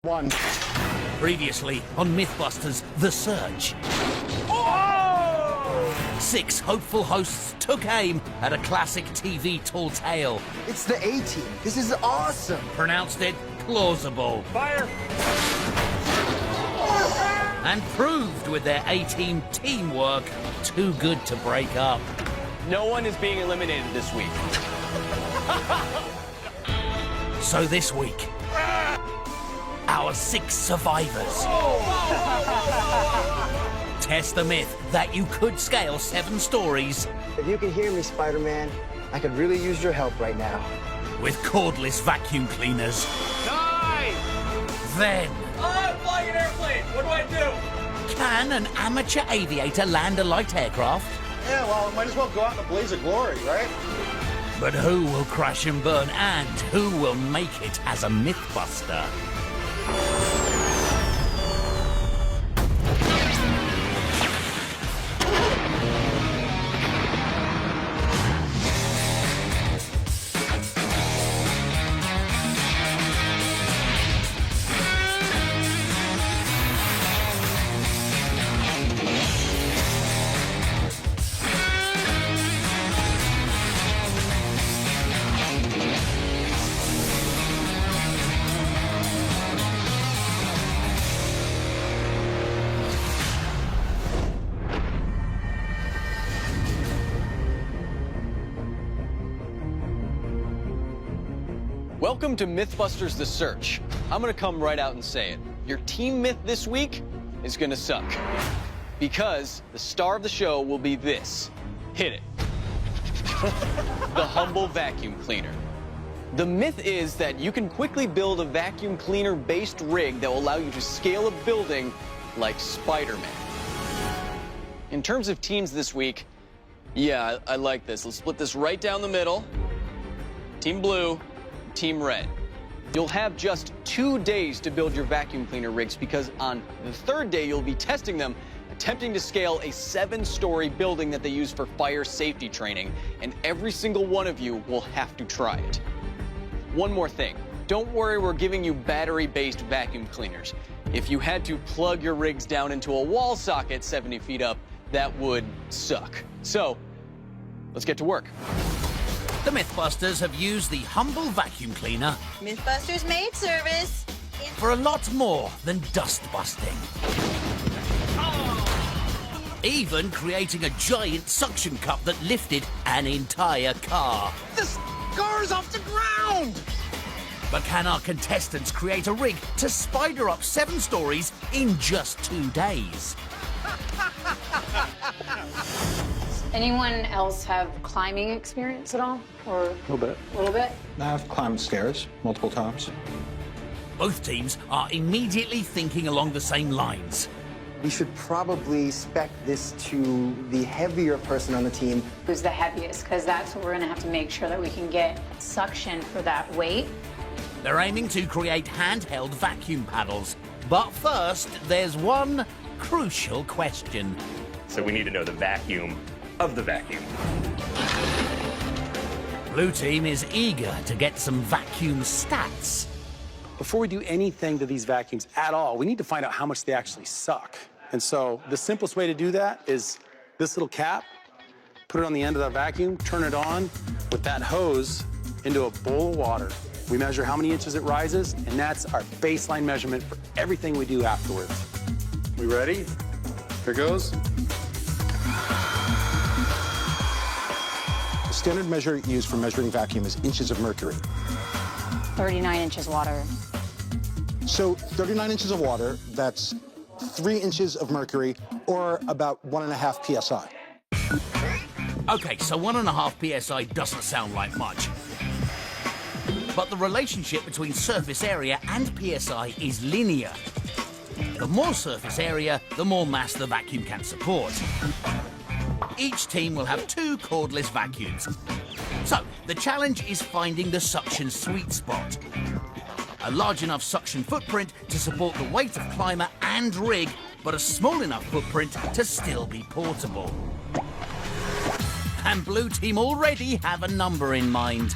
One. Previously on Mythbusters, The Search. Oh! 6 hopeful hosts took aim at a classic TV tall tale. It's the A-Team. This is awesome. Pronounced it plausible. Fire! And proved with their A-Team teamwork too good to break up. No one is being eliminated this week. So this week, our 6 survivors test the myth that you could scale 7 stories If you can hear me, Spider-Man, I could really use your help right now. with cordless vacuum cleaners. Die! Then, I'm flying an airplane. What do I do? can an amateur aviator land a light aircraft? Yeah, well, might as well go out in a blaze of glory, right? But who will crash and burn, and who will make it as a Mythbuster? Welcome to Mythbusters The Search. I'm gonna come right out and say it. Your team myth this week is gonna suck. Because the star of the show will be this. Hit it. The humble vacuum cleaner. The myth is that you can quickly build a vacuum cleaner-based rig that will allow you to scale a building like Spider-Man. In terms of teams this week, yeah, I like this. Let's split this right down the middle. Team blue, Team red. You'll have just 2 days to build your vacuum cleaner rigs because on the 3rd day you'll be testing them, attempting to scale a 7-story building that they use for fire safety training, and every single one of you will have to try it. One more thing. Don't worry, we're giving you battery-based vacuum cleaners. If you had to plug your rigs down into a wall socket 70 feet up, that would suck. So, let's get to work. The Mythbusters have used the humble vacuum cleaner Mythbusters maid service. for a lot more than dust busting. Even creating a giant suction cup that lifted an entire car. This car's off the ground! But can our contestants create a rig to spider up 7 stories in just 2 days? Anyone else have climbing experience at all? Or A little bit. a little bit? I've climbed stairs multiple times. Both teams are immediately thinking along the same lines. We should probably spec this to the heavier person on the team. Who's the heaviest? Because that's what we're going to have to make sure that we can get suction for that weight. They're aiming to create handheld vacuum paddles. But first, there's one crucial question. So we need to know the vacuum of the vacuum. Blue team is eager to get some vacuum stats. Before we do anything to these vacuums at all, we need to find out how much they actually suck. And so the simplest way to do that is this little cap, put it on the end of the vacuum, turn it on with that hose into a bowl of water. We measure how many inches it rises, and that's our baseline measurement for everything we do afterwards. We ready? Here goes. The standard measure used for measuring vacuum is inches of mercury. 39 inches water. So 39 inches of water, that's 3 inches of mercury, or about 1.5 psi. Okay, so 1.5 psi doesn't sound like much. But the relationship between surface area and psi is linear. The more surface area, the more mass the vacuum can support. Each team will have 2 cordless vacuums. So, the challenge is finding the suction sweet spot. A large enough suction footprint to support the weight of climber and rig, but a small enough footprint to still be portable. And Blue team already have a number in mind.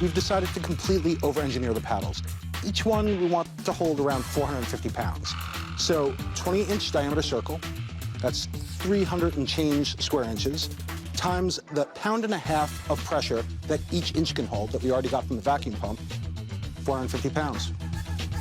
We've decided to completely over-engineer the paddles. each one we want to hold around 450 pounds. So 20-inch diameter circle, that's 300 and change square inches, times the 1.5 pounds of pressure that each inch can hold that we already got from the vacuum pump, 450 pounds.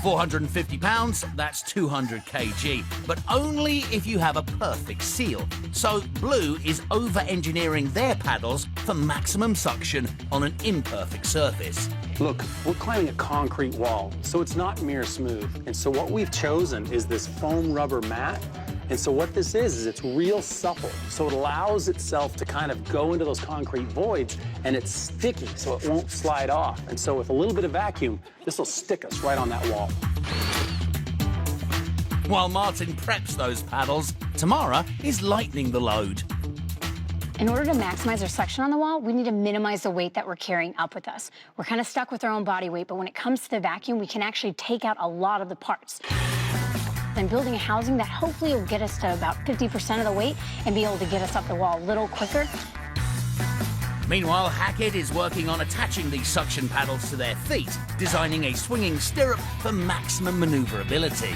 450 pounds, that's 200 kg, but only if you have a perfect seal. So Blue is over-engineering their paddles for maximum suction on an imperfect surface. Look, we're climbing a concrete wall, so it's not mirror smooth. And so what we've chosen is this foam rubber mat. And so what this is it's real supple. So it allows itself to kind of go into those concrete voids, and it's sticky, so it won't slide off. And so with a little bit of vacuum, this will stick us right on that wall. While Martin preps those paddles, Tamara is lightening the load. In order to maximize our suction on the wall, we need to minimize the weight that we're carrying up with us. We're kind of stuck with our own body weight, but when it comes to the vacuum, we can actually take out a lot of the parts. I'm building a housing that hopefully will get us to about 50% of the weight and be able to get us up the wall a little quicker. Meanwhile, Hackett is working on attaching these suction paddles to their feet, designing a swinging stirrup for maximum maneuverability.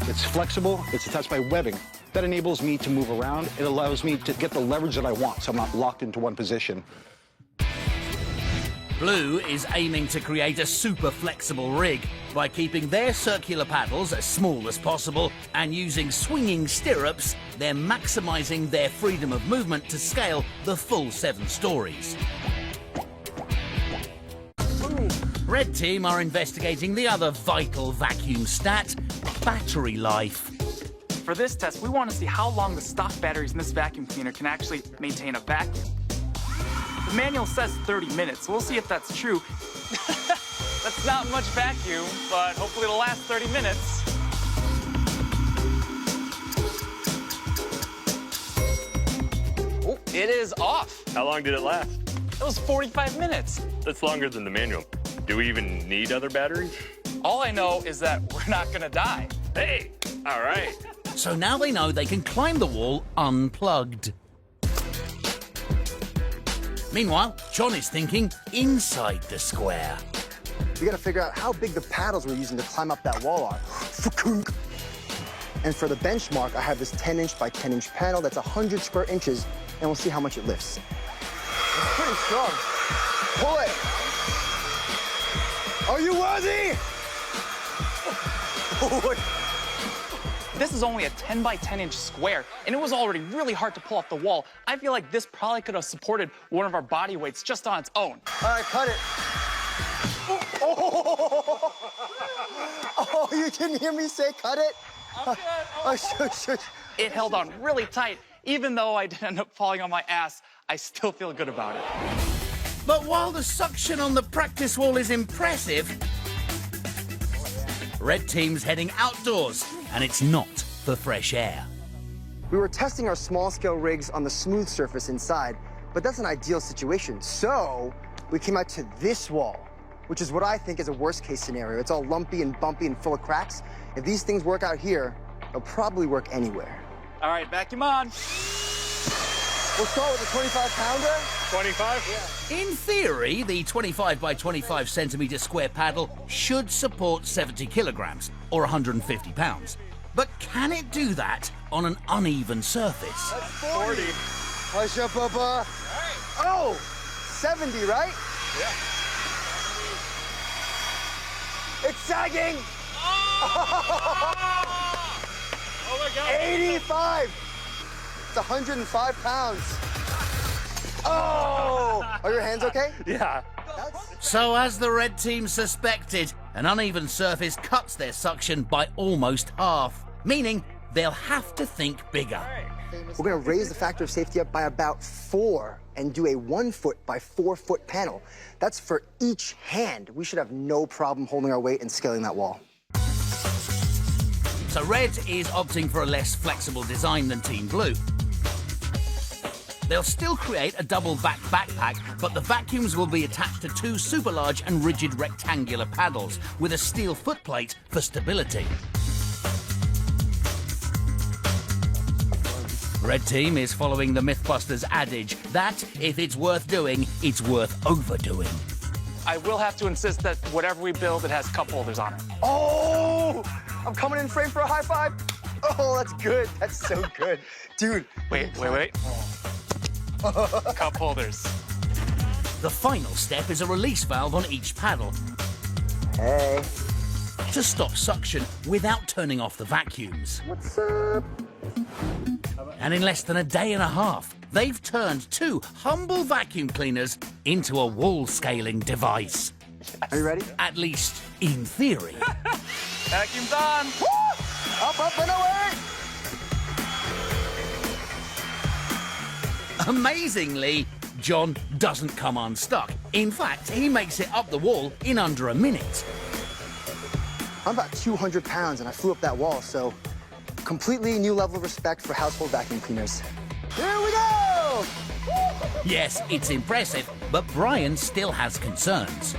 It's flexible, it's attached by webbing. That enables me to move around. It allows me to get the leverage that I want, so I'm not locked into one position. Blue is aiming to create a super flexible rig by keeping their circular paddles as small as possible and using swinging stirrups. They're maximizing their freedom of movement to scale the full 7 stories. Red team are investigating the other vital vacuum stat, battery life. For this test, we want to see how long the stock batteries in this vacuum cleaner can actually maintain a vacuum. The manual says 30 minutes, so we'll see if that's true. That's not much vacuum, but hopefully it'll last 30 minutes. Oh, it is off. How long did it last? It was 45 minutes. That's longer than the manual. Do we even need other batteries? All I know is that we're not gonna die. Hey, all right. So now they know they can climb the wall unplugged. Meanwhile, John is thinking inside the square. We gotta figure out how big the paddles we're using to climb up that wall are. And for the benchmark, I have this 10-inch by 10-inch panel that's 100 square inches, and we'll see how much it lifts. It's pretty strong. Pull it. Are you worthy? This is only a 10 by 10 inch square, and it was already really hard to pull off the wall. I feel like this probably could have supported one of our body weights just on its own. All right, cut it. Oh, you didn't hear me say cut it? Oh, shush. It held on really tight. Even though I did end up falling on my ass, I still feel good about it. But while the suction on the practice wall is impressive, Red team's heading outdoors, and it's not for fresh air. We were testing our small-scale rigs on the smooth surface inside, but that's an ideal situation. So we came out to this wall, which is what I think is a worst-case scenario. It's all lumpy and bumpy and full of cracks. If these things work out here, they'll probably work anywhere. All right, vacuum on. We'll start with a 25-pounder. 25? Yeah. In theory, the 25 by 25 centimetre square paddle should support 70 kilograms, or 150 pounds. But can it do that on an uneven surface? That's 40. Hush up, Papa. Right. Oh, 70, right? Yeah. It's sagging. Oh my God. 85. It's 105 pounds. Oh! Are your hands okay? Yeah. So as the red team suspected, an uneven surface cuts their suction by almost half, meaning they'll have to think bigger. We're gonna raise the factor of safety up by about 4 and do a 1 foot by 4 foot panel. That's for each hand. We should have no problem holding our weight and scaling that wall. So Red is opting for a less flexible design than Team Blue. They'll still create a double back backpack, but the vacuums will be attached to 2 super large and rigid rectangular paddles with a steel footplate for stability. Red team is following the Mythbusters adage that if it's worth doing, it's worth overdoing. I will have to insist that whatever we build, it has cup holders on it. Oh, I'm coming in frame for a high five. Oh, that's good. That's so good. Dude. Wait. Cup holders. The final step is a release valve on each paddle Hey. to stop suction without turning off the vacuums. What's up? And in less than a day and a half, they've turned 2 humble vacuum cleaners into a wall-scaling device. Are you ready? At least in theory. Vacuum's on. Woo! Up, and away! Amazingly, John doesn't come unstuck. In fact, he makes it up the wall in under a minute. I'm about 200 pounds and I flew up that wall, so completely new level of respect for household vacuum cleaners. Here we go! Yes, it's impressive, but Brian still has concerns.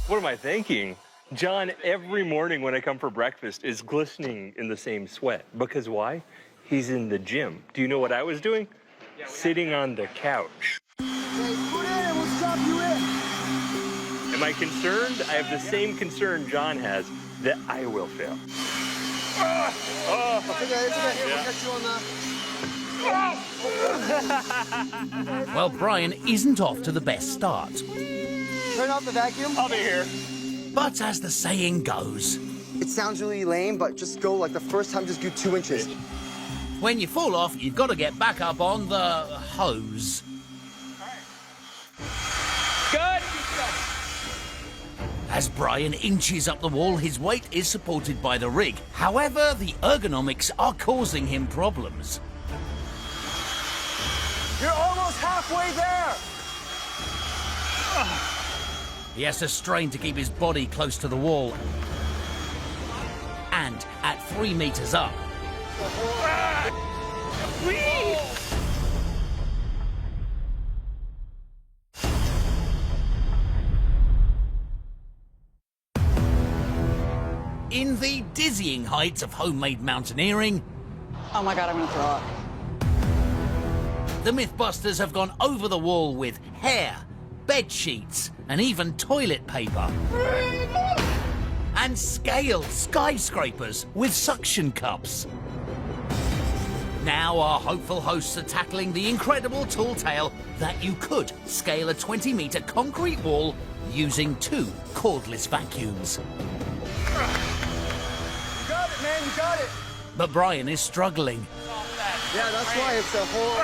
What am I thinking? John, every morning when I come for breakfast, is glistening in the same sweat. Because why? He's in the gym. Do you know what I was doing? Sitting on the couch. Hey, put in and we'll stop you in. Am I concerned? I have the same concern John has, that I will fail. It's okay. Here, we'll get you on the... Well, Brian isn't off to the best start. Turn off the vacuum. I'll be here. But as the saying goes, It sounds really lame, but just go like the first time, just do 2 inches. when you fall off, you've got to get back up on the hose. Good. As Brian inches up the wall, his weight is supported by the rig. However, the ergonomics are causing him problems. You're almost halfway there. He has to strain to keep his body close to the wall. And at 3 meters up, in the dizzying heights of homemade mountaineering, Oh my God, I'm gonna throw up. the Mythbusters have gone over the wall with hair, bed sheets, and even toilet paper. And scaled skyscrapers with suction cups. Now our hopeful hosts are tackling the incredible tall tale that you could scale a 20-meter concrete wall using 2 cordless vacuums. You got it, man. You got it. But Brian is struggling. Yeah, that's why it's a whole...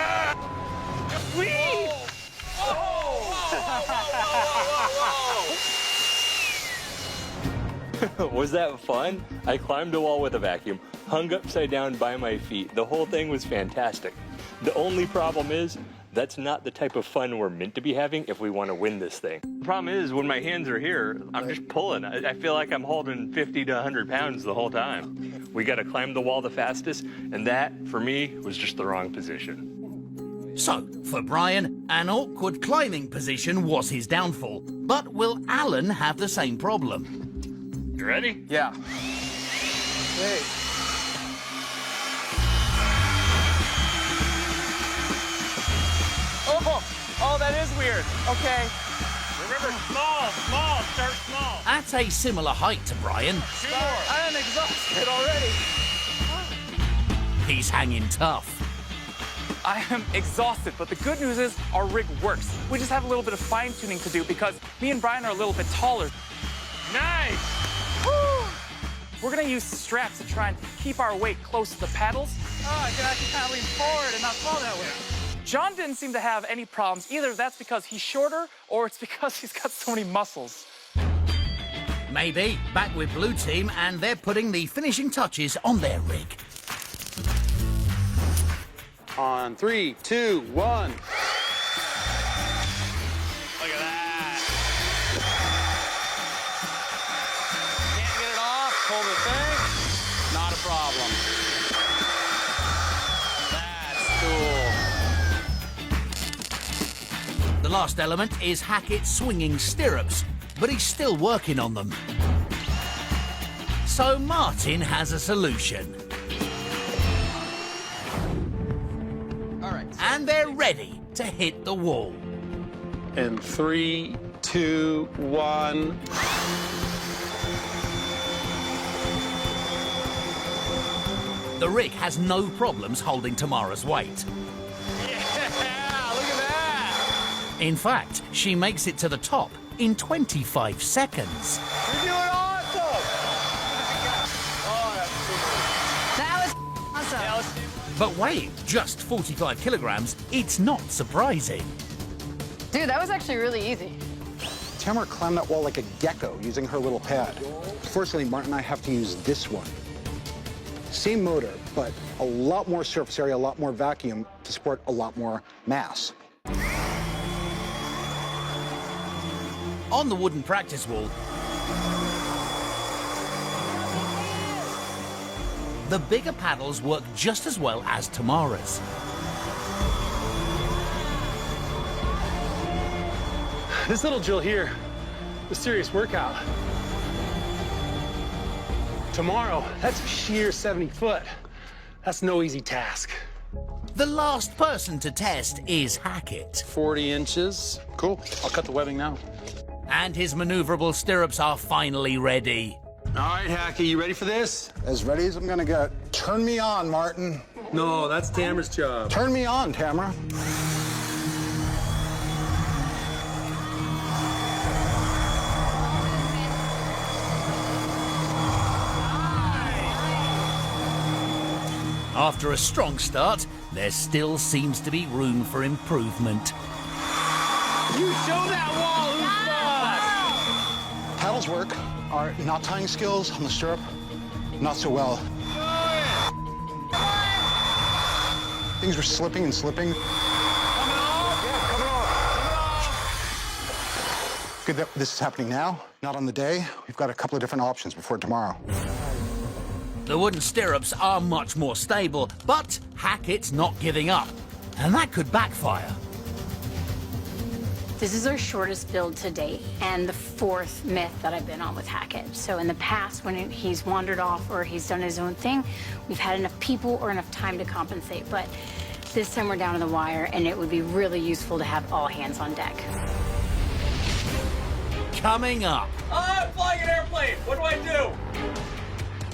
Was that fun? I climbed a wall with a vacuum, hung upside down by my feet. The whole thing was fantastic. The only problem is, that's not the type of fun we're meant to be having if we want to win this thing. The problem is, when my hands are here, I'm just pulling. I feel like I'm holding 50 to 100 pounds the whole time. We got to climb the wall the fastest, and that, for me, was just the wrong position. So, for Brian, an awkward climbing position was his downfall. But will Alan have the same problem? You ready? Yeah. Hey. Oh, that is weird. Okay. Remember, small, start small. At a similar height to Brian, I am exhausted already. he's hanging tough. I am exhausted, but the good news is our rig works. We just have a little bit of fine-tuning to do because me and Brian are a little bit taller. Nice! Woo! We're gonna use straps to try and keep our weight close to the paddles. Oh, I can actually kind of lean forward and not fall that way. John didn't seem to have any problems. Either that's because he's shorter or it's because he's got so many muscles. Maybe. Back with Blue Team, and they're putting the finishing touches on their rig. On 3, 2, 1. Look at that. Can't get it off. Hold the thing. Not a problem. That's cool. The last element is Hackett's swinging stirrups, but he's still working on them. So Martin has a solution. All right. And they're ready to hit the wall. And 3, 2, 2, 1. The rig has no problems holding Tamara's weight. Yeah, look at that. In fact, she makes it to the top in 25 seconds. You're doing awesome. Oh, That was awesome. that was But weighing just 45 kilograms, it's not surprising. Dude, that was actually really easy. Tamara climbed that wall like a gecko using her little pad. Fortunately, Martin and I have to use this one. Same motor, but a lot more surface area, a lot more vacuum to support a lot more mass. On the wooden practice wall, the bigger paddles work just as well as Tamara's. This little drill here, a serious workout. Tomorrow, that's a sheer 70 foot. That's no easy task. The last person to test is Hackett, 40 inches. Cool. I'll cut the webbing now. and his maneuverable stirrups are finally ready. All right, Hacky, you ready for this? As ready as I'm gonna get. Turn me on, Martin. No, that's Tamara's job. Turn me on, Tamara. After a strong start, there still seems to be room for improvement. You show that wall who's boss! Paddles work. Our knot tying skills on the stirrup, not so well. Things were slipping and slipping. Coming off! Good that this is happening now, not on the day. We've got a couple of different options before tomorrow. The wooden stirrups are much more stable, but Hackett's not giving up, and that could backfire. This is our shortest build to date and the fourth myth that I've been on with Hackett. So in the past, when he's wandered off or he's done his own thing, we've had enough people or enough time to compensate. But this time we're down to the wire, and it would be really useful to have all hands on deck. Coming up, I'm flying an airplane! What do I do?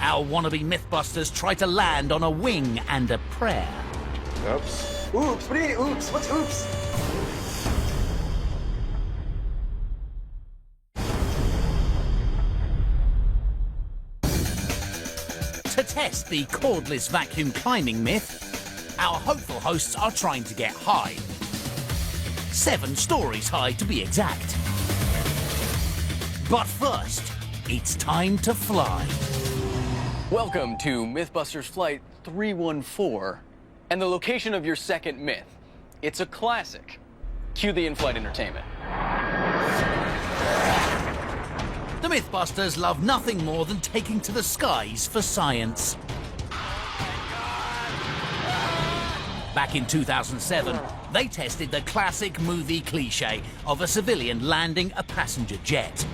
our wannabe Mythbusters try to land on a wing and a prayer. Oops. Oops, what do you mean, oops? What's oops? To test the cordless vacuum climbing myth, our hopeful hosts are trying to get high. 7 stories high, to be exact. But first, it's time to fly. Welcome to Mythbusters Flight 314 and the location of your second myth. It's a classic. Cue the in-flight entertainment. The Mythbusters love nothing more than taking to the skies for science. Back in 2007, they tested the classic movie cliche of a civilian landing a passenger jet.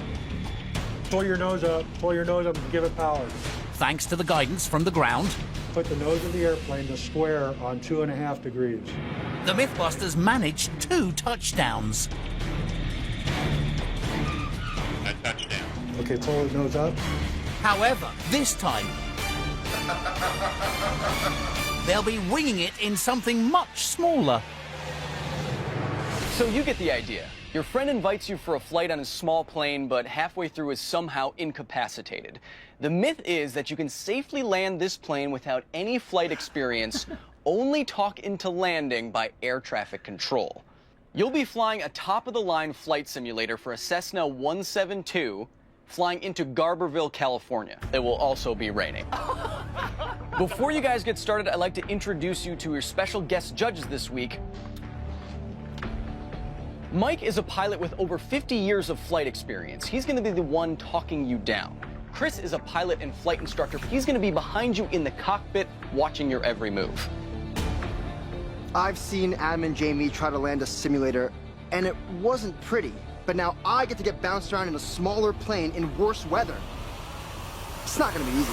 Pull your nose up and give it power. Thanks to the guidance from the ground, Put the nose of the airplane to square on 2.5 degrees. the Mythbusters managed 2 touchdowns. A touchdown. Okay, pull the nose up. However, this time, they'll be winging it in something much smaller. So you get the idea. Your friend invites you for a flight on a small plane, but halfway through is somehow incapacitated. The myth is that you can safely land this plane without any flight experience, only talk into landing by air traffic control. You'll be flying a top-of-the-line flight simulator for a Cessna 172, flying into Garberville, California. It will also be raining. Before you guys get started, I'd like to introduce you to your special guest judges this week. Mike is a pilot with over 50 years of flight experience. He's going to be the one talking you down. Chris is a pilot and flight instructor. He's going to be behind you in the cockpit, watching your every move. I've seen Adam and Jamie try to land a simulator, and it wasn't pretty. But now I get to get bounced around in a smaller plane in worse weather. It's not going to be easy.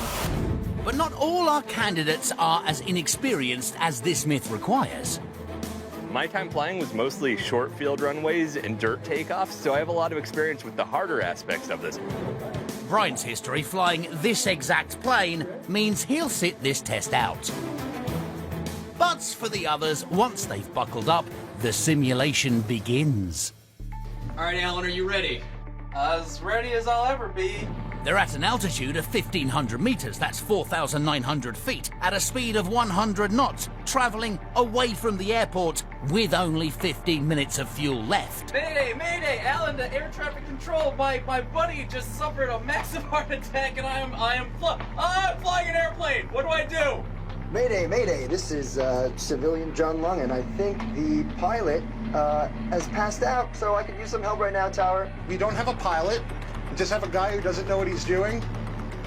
But not all our candidates are as inexperienced as this myth requires. My time flying was mostly short field runways and dirt takeoffs, so I have a lot of experience with the harder aspects of this. Brian's history flying this exact plane means he'll sit this test out. But for the others, once they've buckled up, the simulation begins. All right, Alan, are you ready? As ready as I'll ever be. They're at an altitude of 1,500 meters, that's 4,900 feet, at a speed of 100 knots, traveling away from the airport with only 15 minutes of fuel left. Mayday, mayday, Alan, to air traffic control. My buddy just suffered a massive heart attack, and I'm flying an airplane. What do I do? Mayday, mayday, this is civilian John Lung, and I think the pilot has passed out, so I could use some help right now, Tower. We don't have a pilot. We just have a guy who doesn't know what he's doing.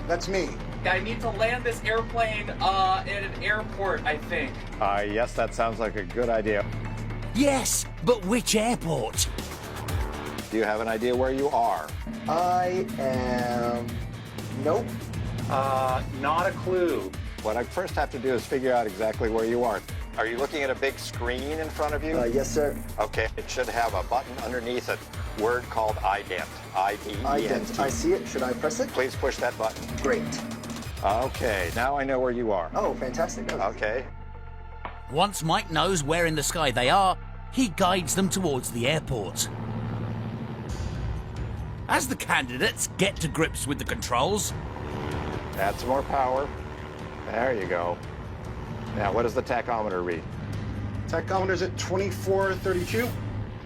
That's me. I need to land this airplane at an airport, I think. Yes, that sounds like a good idea. Yes, but which airport? Do you have an idea where you are? I am... Nope. Not a clue. What I first have to do is figure out exactly where you are. Are you looking at a big screen in front of you? Yes, sir. Okay, it should have a button underneath it, word called ident, I-D-E-N-T. Ident. I see it. Should I press it? Please push that button. Great. Okay, now I know where you are. Oh, fantastic. That was easy. Okay. Once Mike knows where in the sky they are, he guides them towards the airport. As the candidates get to grips with the controls, Add some more power. There you go. Now, what does the tachometer read? Tachometer's at 2432.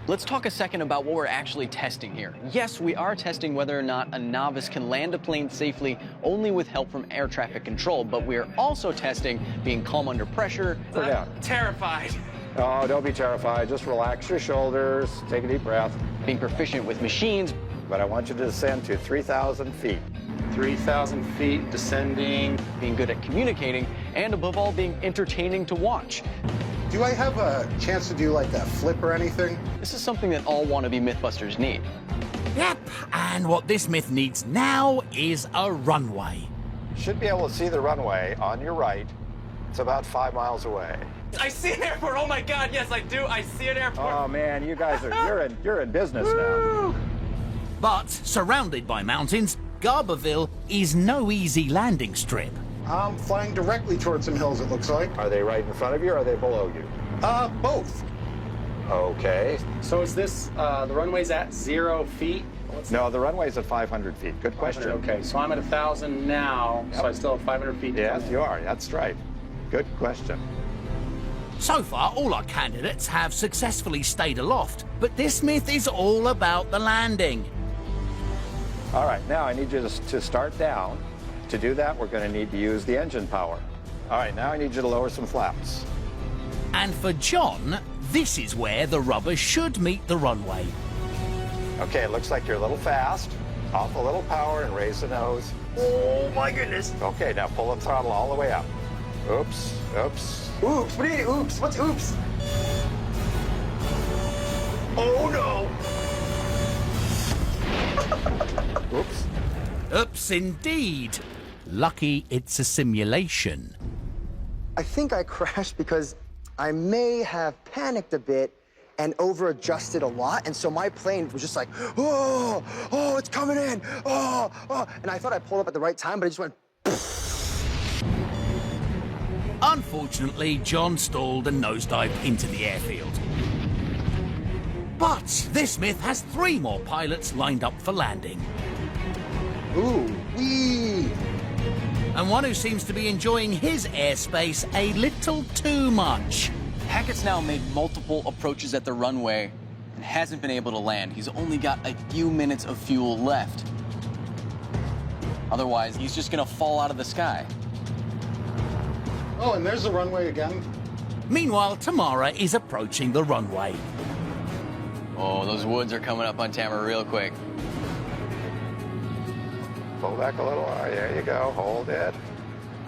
Let's talk a second about what we're actually testing here. Yes, we are testing whether or not a novice can land a plane safely only with help from air traffic control, but we are also testing being calm under pressure. I'm terrified. Oh, don't be terrified. Just relax your shoulders. Take a deep breath. Being proficient with machines. But I want you to descend to 3,000 feet. 3,000 feet, descending. Being good at communicating, and above all, being entertaining to watch. Do I have a chance to do like a flip or anything? This is something that all wannabe Mythbusters need. yep, and what this myth needs now is a runway. Should be able to see the runway on your right. It's about 5 miles away. I see an airport. Oh my God, yes, I do. I see an airport. Oh man, you guys are you're in business now. But surrounded by mountains, Garberville is no easy landing strip. I'm flying directly towards some hills, it looks like. Are they right in front of you or are they below you? Both. Okay. So is this, the runway's at 0 feet? No, the runway's at 500 feet. Good question. Okay, so I'm at 1,000 now, so I still have 500 feet. Yes, you are. That's right. Good question. So far, all our candidates have successfully stayed aloft, but this myth is all about the landing. All right, now I need you to start down. To do that, we're going to need to use the engine power. All right, now I need you to lower some flaps. And for John, this is where the rubber should meet the runway. Okay, it looks like you're a little fast. Off a little power and raise the nose. Oh, my goodness. Okay, now pull the throttle all the way up. Oops, oops. Oops. What do you mean, oops? What's oops? Oh, no. Oops. Oops, indeed. Lucky it's a simulation. I think I crashed because I may have panicked a bit and over-adjusted a lot, and so my plane was just like, oh, it's coming in, oh. And I thought I pulled up at the right time, but it just went, Unfortunately, John stalled and nosedived into the airfield. But this myth has 3 more pilots lined up for landing. ooh, wee. And one who seems to be enjoying his airspace a little too much. Hackett's now made multiple approaches at the runway and hasn't been able to land. He's only got a few minutes of fuel left. Otherwise, he's just gonna fall out of the sky. Oh, and there's the runway again. Meanwhile, Tamara is approaching the runway. Oh, those woods are coming up on Tamara real quick. Pull back a little. All right, there you go. Hold it.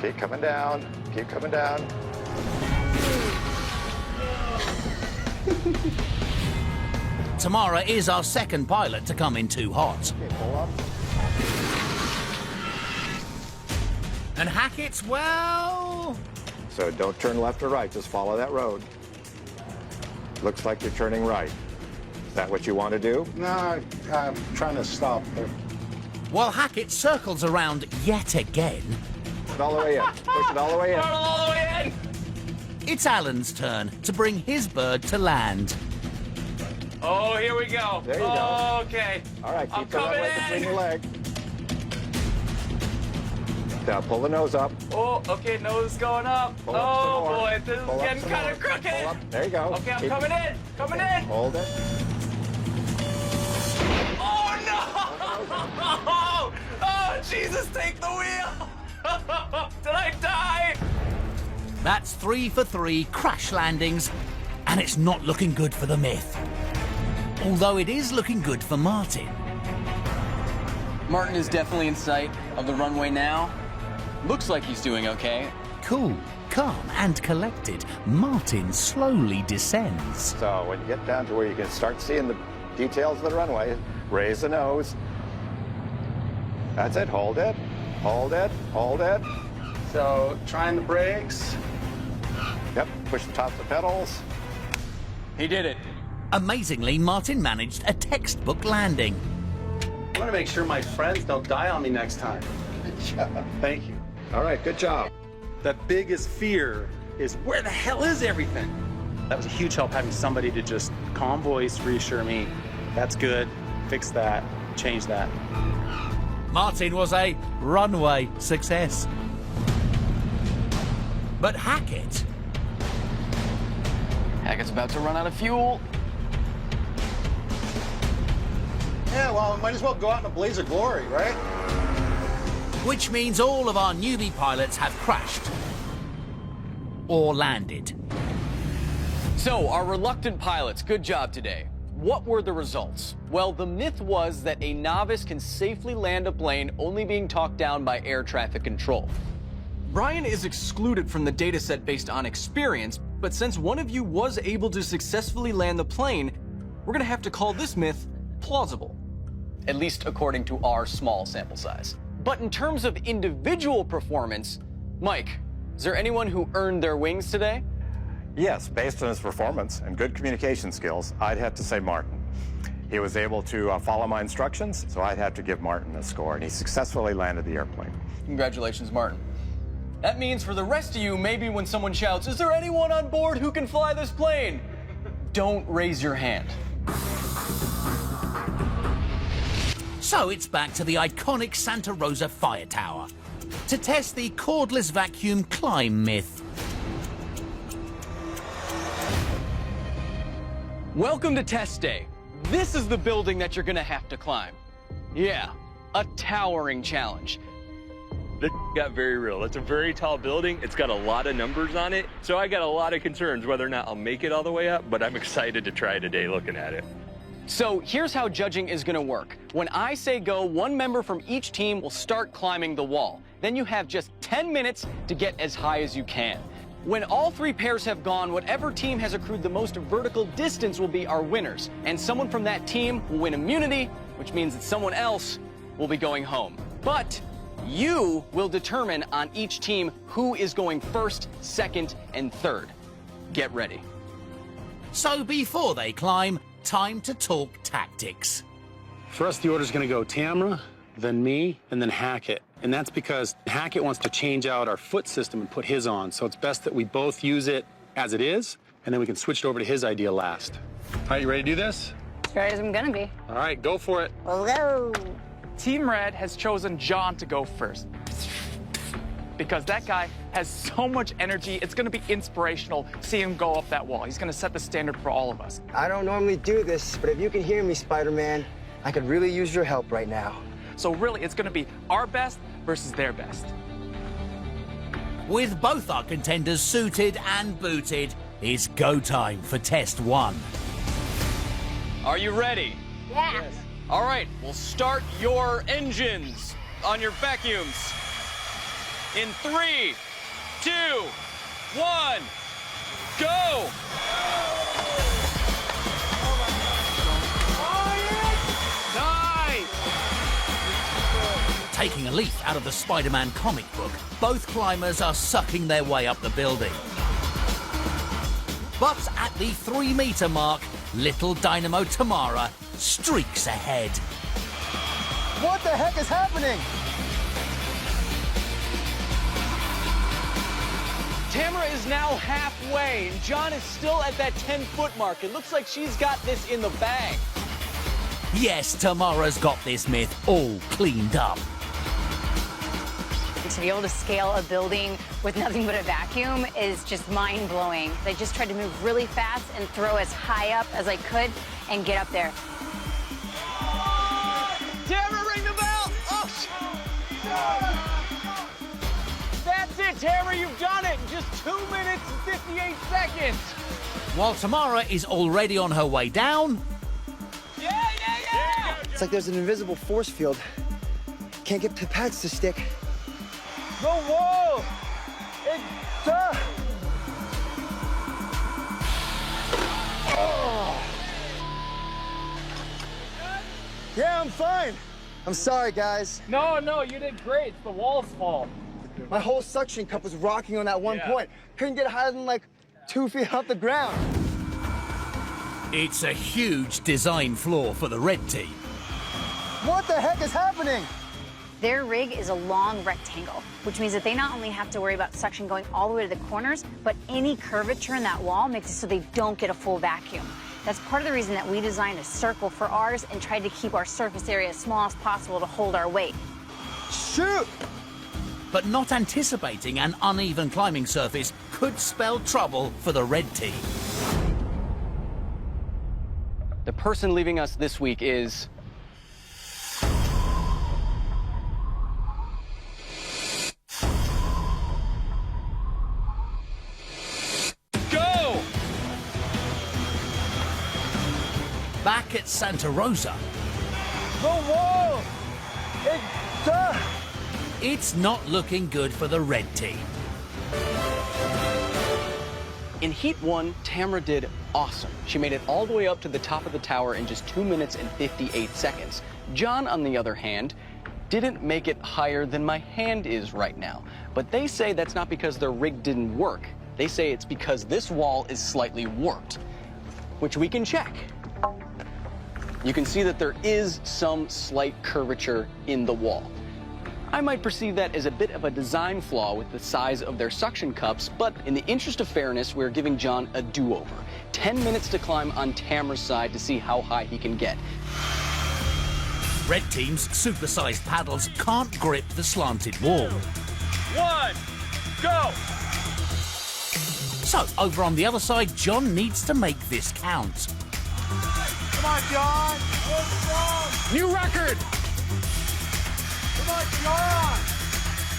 Keep coming down. Keep coming down. Tamara is our second pilot to come in too hot. Okay, pull up. And Hackett's, well... So don't turn left or right. Just follow that road. Looks like you're turning right. Is that what you want to do? No, I'm trying to stop there. While Hackett circles around yet again, Push it all the way in. Push it all the way in. All the way in. it's Alan's turn to bring his bird to land. Oh, here we go. There you go. Okay. All right, I'm keep the coming runway in. between your legs. Now pull the nose up. Oh, okay, nose going up. Pull up some Oh more. boy, this is Pull up getting some kind more. of crooked. Pull up. There you go. Okay, I'm Keep- coming in. Coming in. Hold it. Oh no! Oh Jesus, take the wheel! Did I die? That's 3 for 3 crash landings, and it's not looking good for the Myth. Although it is looking good for Martin. Martin is definitely in sight of the runway now. Looks like he's doing okay. Cool, calm, and collected, Martin slowly descends. So when you get down to where you can start seeing the details of the runway, raise the nose. That's it. Hold it. Hold it. Hold it. So trying the brakes. Yep. Push the top of the pedals. He did it. Amazingly, Martin managed a textbook landing. I want to make sure my friends don't die on me next time. Thank you. All right. Good job. The biggest fear is where the hell is everything? That was a huge help having somebody to just calm voice, reassure me. That's good. Fix that. Change that. Martin was a runway success. But Hackett, Hackett's about to run out of fuel. Yeah, well, might as well go out in a blaze of glory, right? which means all of our newbie pilots have crashed or landed. So, our reluctant pilots, good job today. What were the results? Well, the myth was that a novice can safely land a plane only being talked down by air traffic control. Brian is excluded from the dataset based on experience, but since one of you was able to successfully land the plane, we're gonna have to call this myth plausible. At least according to our small sample size. But in terms of individual performance, Mike, is there anyone who earned their wings today? Yes, based on his performance and good communication skills, I'd have to say Martin. He was able to follow my instructions, so I'd have to give Martin a score, and he successfully landed the airplane. Congratulations, Martin. That means for the rest of you, maybe when someone shouts, "Is there anyone on board who can fly this plane?" Don't raise your hand. So it's back to the iconic Santa Rosa Fire Tower to test the cordless vacuum climb myth. Welcome to test day. This is the building that you're gonna have to climb. Yeah, a towering challenge. This got very real. It's a very tall building. It's got a lot of numbers on it. So I got a lot of concerns whether or not I'll make it all the way up, but I'm excited to try today looking at it. So here's how judging is gonna work. When I say go, one member from each team will start climbing the wall. Then you have just 10 minutes to get as high as you can. When all three pairs have gone, whatever team has accrued the most vertical distance will be our winners. And someone from that team will win immunity, which means that someone else will be going home. But you will determine on each team who is going first, second, and third. Get ready. So before they climb, time to talk tactics. For us, the order's gonna go Tamra, then me, and then Hackett. And that's because Hackett wants to change out our foot system and put his on. So it's best that we both use it as it is, and then we can switch it over to his idea last. All right, you ready to do this? As ready as I'm gonna be. All right, go for it. Hello. Team Red has chosen John to go first. Because that guy has so much energy, it's gonna be inspirational to see him go up that wall. He's gonna set the standard for all of us. I don't normally do this, but if you can hear me, Spider-Man, I could really use your help right now. So really, it's gonna be our best versus their best. With both our contenders suited and booted, it's go time for test one. Are you ready? Yeah. All right, we'll start your engines on your vacuums. In 3, 2, 1, go! Nice! Taking a leaf out of the Spider-Man comic book, both climbers are sucking their way up the building. But at the 3-meter mark, little Dynamo Tamara streaks ahead. What the heck is happening? Tamara is now halfway, and John is still at that 10-foot mark. It looks like she's got this in the bag. Yes, Tamara's got this myth all cleaned up. To be able to scale a building with nothing but a vacuum is just mind-blowing. I just tried to move really fast and throw as high up as I could and get up there. Tamara, ring the bell! Oh! That's it, Tamara, you've done it in just 2 minutes and 58 seconds. While Tamara is already on her way down, Yeah! It's like there's an invisible force field. Can't get the pads to stick. The wall! It's done! Yeah, I'm fine. I'm sorry, guys. No, you did great. It's the wall's fault. My whole suction cup was rocking on that one point. Couldn't get higher than like 2 feet off the ground. it's a huge design flaw for the red team. What the heck is happening? Their rig is a long rectangle, which means that they not only have to worry about suction going all the way to the corners, but any curvature in that wall makes it so they don't get a full vacuum. That's part of the reason that we designed a circle for ours and tried to keep our surface area as small as possible to hold our weight. Shoot! But not anticipating an uneven climbing surface could spell trouble for the red team. The person leaving us this week is... Go! Back at Santa Rosa, The wall! it's not looking good for the red team. In Heat 1, Tamara did awesome. She made it all the way up to the top of the tower in just 2 minutes and 58 seconds. John, on the other hand, didn't make it higher than my hand is right now. But they say that's not because their rig didn't work. They say it's because this wall is slightly warped, which we can check. You can see that there is some slight curvature in the wall. I might perceive that as a bit of a design flaw with the size of their suction cups, but in the interest of fairness, we're giving John a do-over. 10 minutes to climb on Tamara's side to see how high he can get. Red team's supersized paddles can't grip the slanted wall. 1, go! So, over on the other side, John needs to make this count. Come on, John! New record! Come on, John!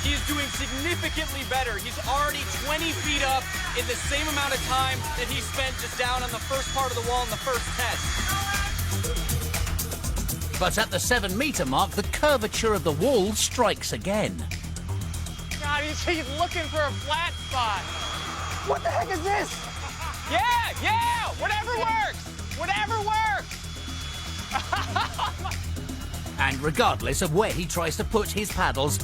He's doing significantly better. He's already 20 feet up in the same amount of time that he spent just down on the first part of the wall in the first test. But at the 7-meter mark, the curvature of the wall strikes again. God, he's looking for a flat spot. What the heck is this? Yeah, whatever works. Whatever works. And regardless of where he tries to put his paddles,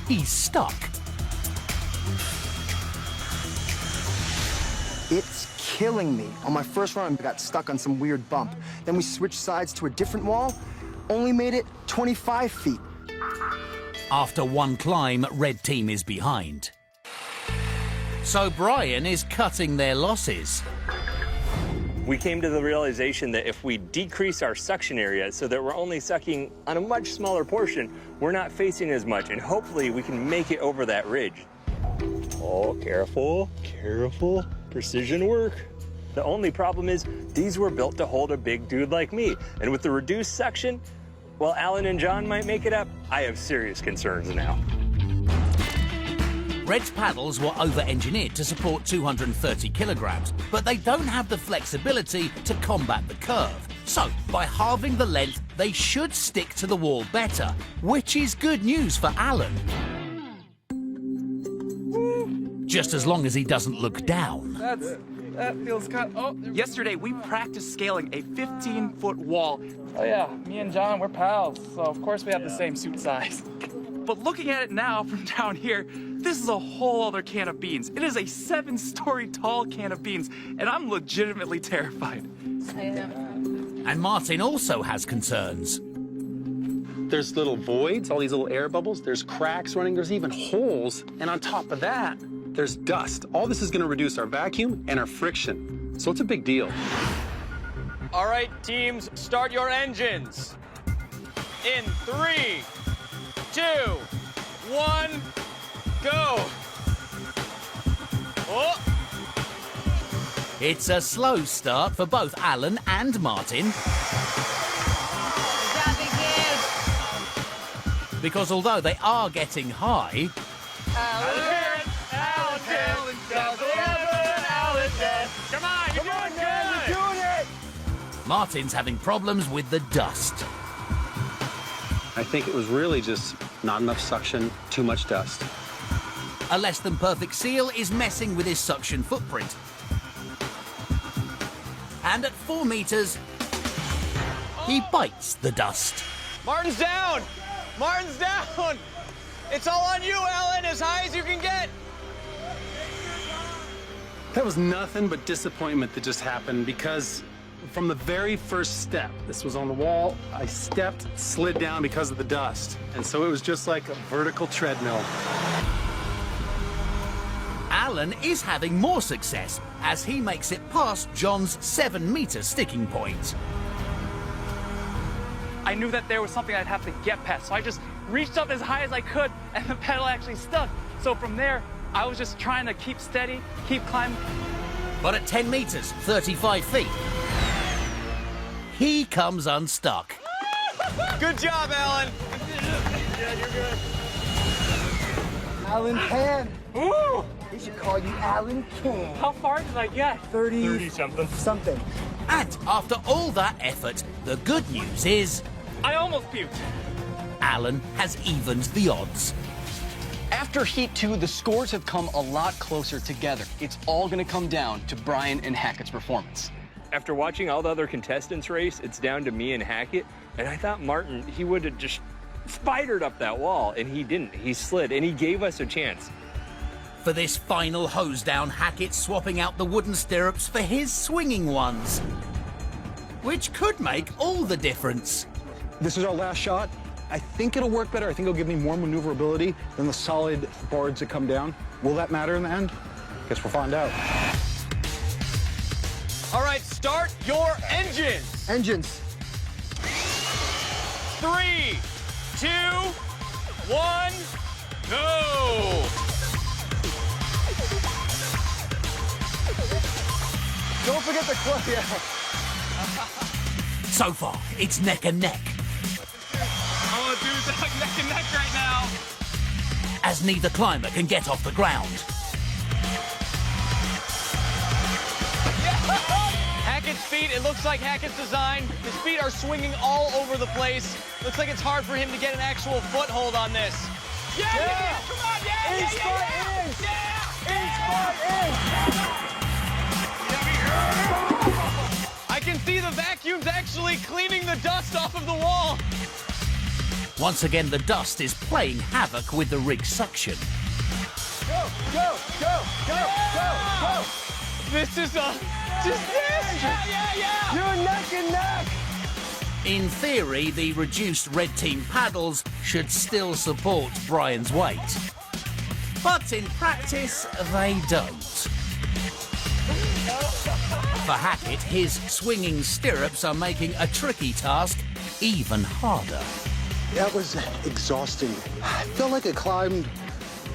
he's stuck. It's killing me. On my first run, I got stuck on some weird bump. Then we switched sides to a different wall, only made it 25 feet. After one climb, red team is behind. So Brian is cutting their losses. We came to the realization that if we decrease our suction area so that we're only sucking on a much smaller portion, we're not facing as much, and hopefully we can make it over that ridge. Oh, careful, careful, precision work. The only problem is these were built to hold a big dude like me, and with the reduced suction, while Alan and John might make it up, I have serious concerns now. Red's paddles were over-engineered to support 230 kilograms, but they don't have the flexibility to combat the curve. So, by halving the length, they should stick to the wall better, which is good news for Alan. Just as long as he doesn't look down. That feels kind of... Oh, yesterday we practiced scaling a 15-foot wall. Oh yeah, me and John, we're pals, so of course we have the same suit size. But looking at it now from down here, this is a whole other can of beans. It is a 7-story tall can of beans, and I'm legitimately terrified. And Martin also has concerns. There's little voids, all these little air bubbles. There's cracks running. There's even holes. And on top of that, there's dust. All this is going to reduce our vacuum and our friction. So it's a big deal. All right, teams, start your engines. In 3, 2, 1, go. Oh. It's a slow start for both Alan and Martin. Because although they are getting high, Come on, you're doing good. You're doing it! Martin's having problems with the dust. I think it was really just not enough suction, too much dust. A less than perfect seal is messing with his suction footprint. And at 4 meters, he bites the dust. Martin's down. Martin's down. It's all on you, Alan, as high as you can get. That was nothing but disappointment that just happened because from the very first step, this was on the wall, I stepped, slid down because of the dust. And so it was just like a vertical treadmill. Alan is having more success as he makes it past John's 7-meter sticking point. I knew that there was something I'd have to get past, so I just reached up as high as I could, and the pedal actually stuck. So from there, I was just trying to keep steady, keep climbing. But at 10 meters, 35 feet, he comes unstuck. Good job, Alan. Yeah, you're good. Alan can. Ooh! They should call you Alan Can. How far did I get? 30 something. And after all that effort, the good news is I almost puked. Alan has evened the odds. After Heat 2, the scores have come a lot closer together. It's all going to come down to Brian and Hackett's performance. After watching all the other contestants race, it's down to me and Hackett, and I thought Martin, he would have just spidered up that wall, and he didn't. He slid, and he gave us a chance. For this final hose down, Hackett's swapping out the wooden stirrups for his swinging ones, which could make all the difference. This is our last shot. I think it'll work better. I think it'll give me more maneuverability than the solid boards that come down. Will that matter in the end? Guess we'll find out. All right, start your engines. Engines. 3, 2, 1, go. Don't forget the clutch. Yeah. So far, it's neck and neck. Oh, dude, it's like neck and neck right now. As neither climber can get off the ground. Hackett's feet, it looks like Hackett's design. His feet are swinging all over the place. Looks like it's hard for him to get an actual foothold on this. Yeah! Come on, yeah! Each foot in. I can see the vacuums actually cleaning the dust off of the wall. Once again, the dust is playing havoc with the rig's suction. Go, go, go, go, go, go. This is a disaster. Yeah. You're neck and neck. In theory, the reduced red team paddles should still support Brian's weight. But in practice, they don't. For Hackett, his swinging stirrups are making a tricky task even harder. That was exhausting. I felt like I climbed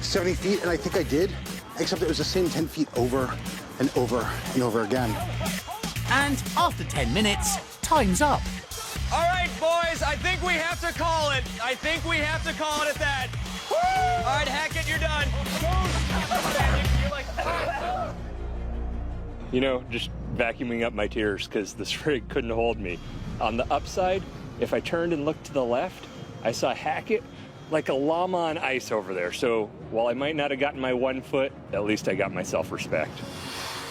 70 feet, and I think I did, except it was the same 10 feet over and over and over again. And after 10 minutes, time's up. All right, boys, I think we have to call it. I think we have to call it at that. Woo! All right, Hackett, you're done. You know, just vacuuming up my tears because this rig couldn't hold me. On the upside, if I turned and looked to the left, I saw Hackett like a llama on ice over there. So while I might not have gotten my 1 foot, at least I got my self-respect.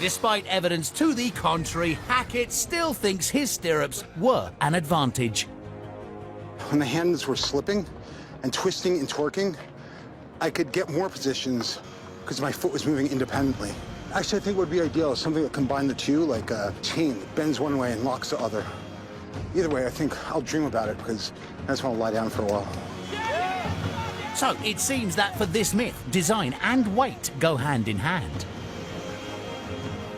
Despite evidence to the contrary, Hackett still thinks his stirrups were an advantage. When the hands were slipping and twisting and torquing, I could get more positions because my foot was moving independently. Actually, I think what would be ideal is something that combined the two, like a chain that bends one way and locks the other. Either way, I think I'll dream about it because I just want to lie down for a while. So it seems that for this myth, design and weight go hand in hand.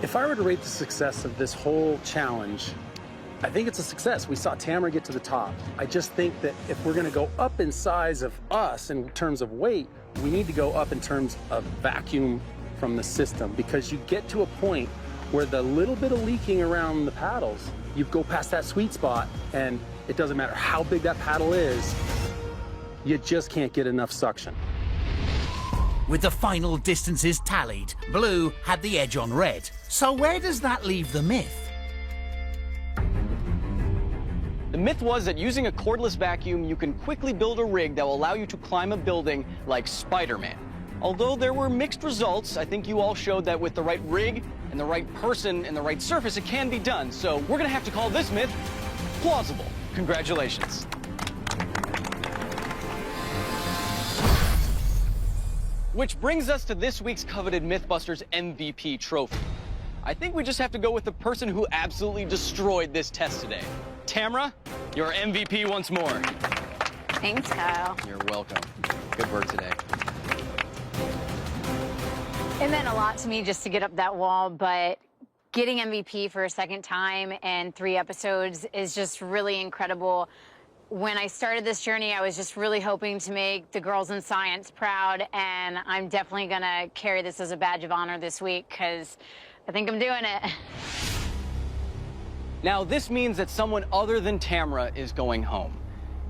If I were to rate the success of this whole challenge, I think it's a success. We saw Tamara get to the top. I just think that if we're gonna go up in size of us in terms of weight, we need to go up in terms of vacuum from the system, because you get to a point where the little bit of leaking around the paddles, you go past that sweet spot and it doesn't matter how big that paddle is, you just can't get enough suction. With the final distances tallied, blue had the edge on red. So where does that leave the myth? The myth was that using a cordless vacuum, you can quickly build a rig that will allow you to climb a building like Spider-Man. Although there were mixed results, I think you all showed that with the right rig and the right person and the right surface, it can be done. So we're gonna have to call this myth plausible. Congratulations. Which brings us to this week's coveted Mythbusters MVP trophy. I think we just have to go with the person who absolutely destroyed this test today. Tamara, you're MVP once more. Thanks, Kyle. You're welcome. Good work today. It meant a lot to me just to get up that wall, but getting MVP for a second time and 3 episodes is just really incredible. When I started this journey, I was just really hoping to make the girls in science proud, and I'm definitely gonna carry this as a badge of honor this week, because I think I'm doing it. Now, this means that someone other than Tamara is going home.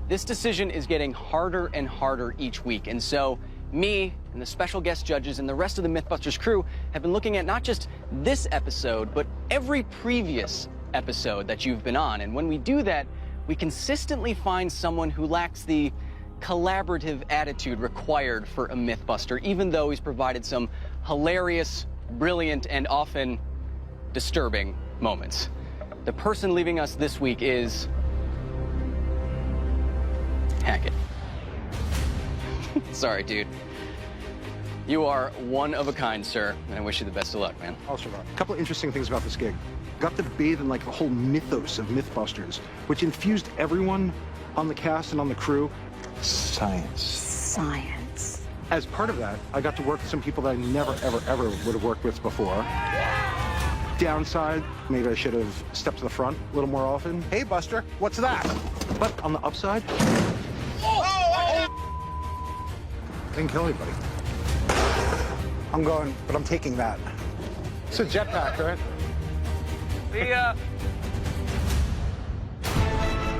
This decision is getting harder and harder each week, and so me and the special guest judges and the rest of the Mythbusters crew have been looking at not just this episode, but every previous episode that you've been on. And when we do that, we consistently find someone who lacks the collaborative attitude required for a Mythbuster, even though he's provided some hilarious, brilliant, and often disturbing moments. The person leaving us this week is Hackett. Sorry, dude. You are one of a kind, sir, and I wish you the best of luck, man. I'll survive. A couple of interesting things about this gig. Got to bathe in like the whole mythos of Mythbusters, which infused everyone on the cast and on the crew. Science. Science. As part of that, I got to work with some people that I never, ever, ever would have worked with before. Downside, maybe I should have stepped to the front a little more often. Hey, Buster, what's that? But on the upside, didn't kill anybody. I'm going, but I'm taking that. It's a jetpack, right? See ya.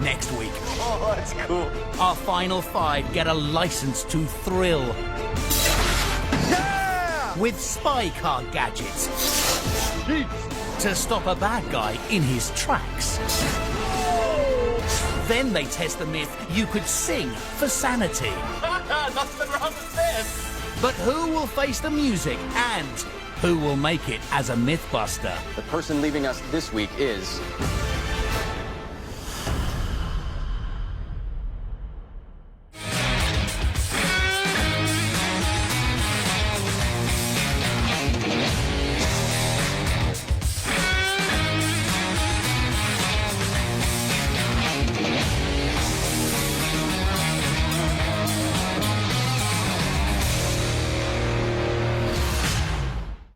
Next week, Oh, that's cool. our final 5 get a license to thrill. Yeah! With spy car gadgets. To stop a bad guy in his tracks. Then they test the myth you could sing for sanity. Nothing wrong with this. But who will face the music and who will make it as a Mythbuster? The person leaving us this week is